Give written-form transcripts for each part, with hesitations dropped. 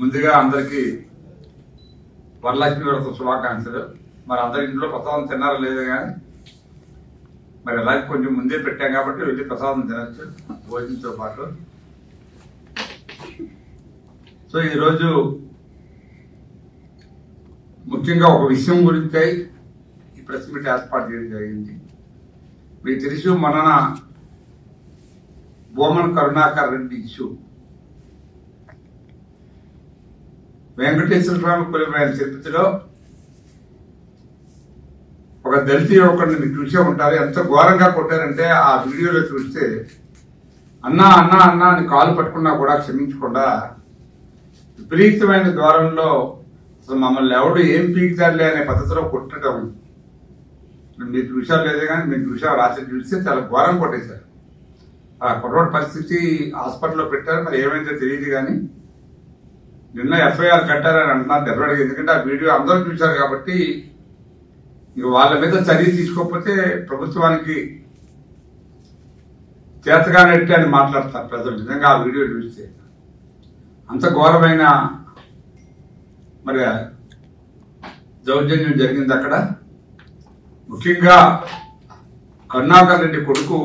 ముందుగా అందరికీ వరలక్ష్మి వ్రత శుభాకాంక్షలు. మరి అందరి ఇంట్లో ప్రసాదం తిన్నారో లేదో కానీ మరి అలాగే కొంచెం ముందే పెట్టాం కాబట్టి వెళ్ళి ప్రసాదం తినచ్చు భోజనంతో పాటు. సో ఈరోజు ముఖ్యంగా ఒక విషయం గురించి ఈ ప్రెస్ మీట్ ఏర్పాటు చేయడం జరిగింది. మీకు తెలుసు మొన్న బోమన్ కరుణాకర్ రెడ్డి ఇష్యూ, వెంకటేశ్వర స్వామి కొలిమైన తిరుపతిలో ఒక దళిత యువకుడిని మీకు చూసే ఉంటారు. ఎంత ఘోరంగా కొట్టారంటే ఆ వీడియోలో చూస్తే అన్నా అన్నా అన్నా అని కాలు పట్టుకున్నా కూడా క్షమించకుండా విపరీతమైన ద్వారంలో అసలు మమ్మల్ని ఎవడు ఏం పీకుతారులే అనే పద్ధతిలో కొట్టడం మీరు చూసారు లేదే కానీ మీరు చూసారు. రాత్రి చూస్తే చాలా ఘోరం కొట్టేశారు. ఆ కుర్రోడ్ పరిస్థితి హాస్పిటల్లో పెట్టారు. మరి ఏమైందో తెలియదు కానీ నిన్న ఎఫ్ఐఆర్ కట్టారని అంటున్నారు డెఫినెట్గా. ఎందుకంటే ఆ వీడియో అందరూ చూశారు కాబట్టి ఇక వాళ్ళ మీద చర్య తీసుకోకపోతే ప్రభుత్వానికి చేతగానట్టే అని మాట్లాడతారు ప్రజలు. నిజంగా ఆ వీడియో చూస్తే అంత ఘోరమైన మరి దౌర్జన్యం జరిగింది అక్కడ. ముఖ్యంగా కరుణాకర్ రెడ్డి కొడుకు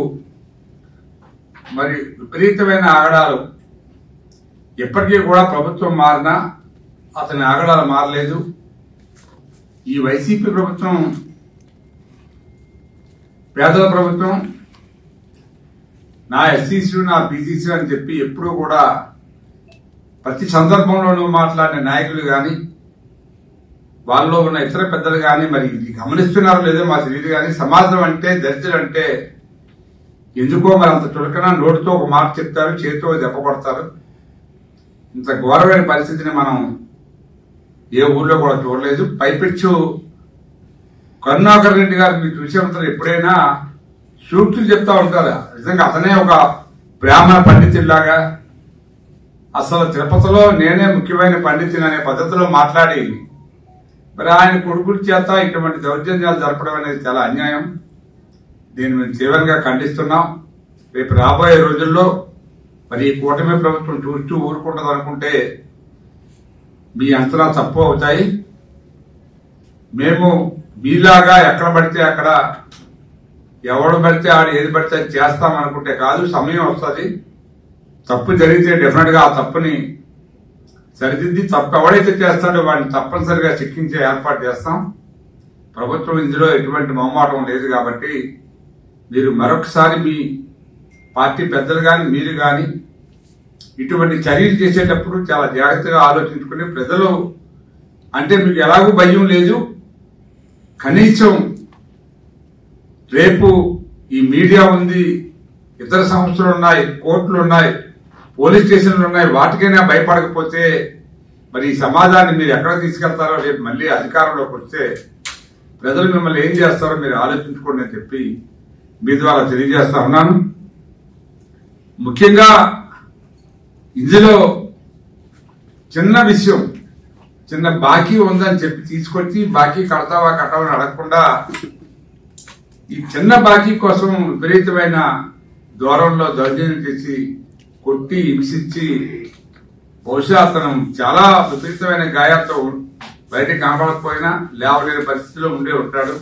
మరి విపరీతమైన ఆగడాలు. ఎప్పటికీ కూడా ప్రభుత్వం మారినా అతని ఆగడాలు మారలేదు. ఈ వైసీపీ ప్రభుత్వం పేదల ప్రభుత్వం, నా ఎస్సీసీ నా బీసీసీ అని చెప్పి ఎప్పుడూ కూడా ప్రతి సందర్భంలోనూ మాట్లాడిన నాయకులు కానీ వాళ్ళలో ఉన్న ఇతర పెద్దలు కానీ మరి ఇది గమనిస్తున్నారో లేదో మాకు తెలియదు కానీ సమాజం అంటే దళితులు అంటే ఎందుకో మరి అంత చులకన. నోటితో ఒక మాట చెప్తారు, చేతితో దెబ్బ కొడతారు. ఇంత ఘోరమైన పరిస్థితిని మనం ఏ ఊర్లో కూడా చూడలేదు. పైపెచ్చు కరుణాకర్ రెడ్డి గారు మీరు చూసే ఉంటారు, ఎప్పుడైనా సూక్తులు చెప్తా ఉంటారు. నిజంగా అతనే ఒక బ్రాహ్మణ పండితుల్లాగా అసలు తిరుపతిలో నేనే ముఖ్యమైన పండితుని అనే పద్ధతిలో మాట్లాడి మరి ఆయన కొడుకుల చేత ఇటువంటి దౌర్జన్యాలు జరపడం అనేది చాలా అన్యాయం. దీన్ని మేము తీవ్రంగా ఖండిస్తున్నాం. రేపు రాబోయే రోజుల్లో మరి ఈ కూటమి ప్రభుత్వం చూస్తూ ఊరుకుంటుంది అనుకుంటే మీ అంచనా తప్పు అవుతాయి. మేము మీలాగా ఎక్కడ పడితే అక్కడ ఎవడు పడితే ఆడు ఏది పడితే చేస్తామనుకుంటే కాదు. సమయం వస్తుంది, తప్పు జరిగితే డెఫినెట్ గా ఆ తప్పుని సరిదిద్ది తప్పు ఎవడైతే చేస్తాడో వాడిని తప్పనిసరిగా శిక్షించే ఏర్పాటు చేస్తాం. ప్రభుత్వం ఇందులో ఎటువంటి మొహమాటం లేదు కాబట్టి మీరు మరొకసారి మీ పార్టీ పెద్దలు కానీ మీరు కానీ ఇటువంటి చర్యలు చేసేటప్పుడు చాలా జాగ్రత్తగా ఆలోచించుకుని ప్రజలు అంటే మీకు ఎలాగూ భయం లేదు. కనీసం రేపు ఈ మీడియా ఉంది, ఇతర సంస్థలు ఉన్నాయి, కోర్టులు ఉన్నాయి, పోలీస్ స్టేషన్లు ఉన్నాయి, వాటికైనా భయపడకపోతే మరి ఈ సమాజాన్ని మీరు ఎక్కడ తీసుకెళ్తారో రేపు మళ్ళీ అధికారంలోకి వస్తే ప్రజలు మిమ్మల్ని ఏం చేస్తారో మీరు ఆలోచించుకోండి అని చెప్పి మీ ద్వారా తెలియజేస్తా ఉన్నాను. ముఖ్యంగా ఇందులో చిన్న విషయం, చిన్న బాకీ ఉందని చెప్పి తీసుకొచ్చి బాకీ కడతావా కట్టవని అడగకుండా ఈ చిన్న బాకీ కోసం విపరీతమైన దూరంలో దౌర్జన్యం చేసి కొట్టి హింసించి బహుశా అతను చాలా విపరీతమైన గాయాలతో బయటకు కనబడకపోయినా లేవలేని పరిస్థితిలో ఉండే ఉంటాడు.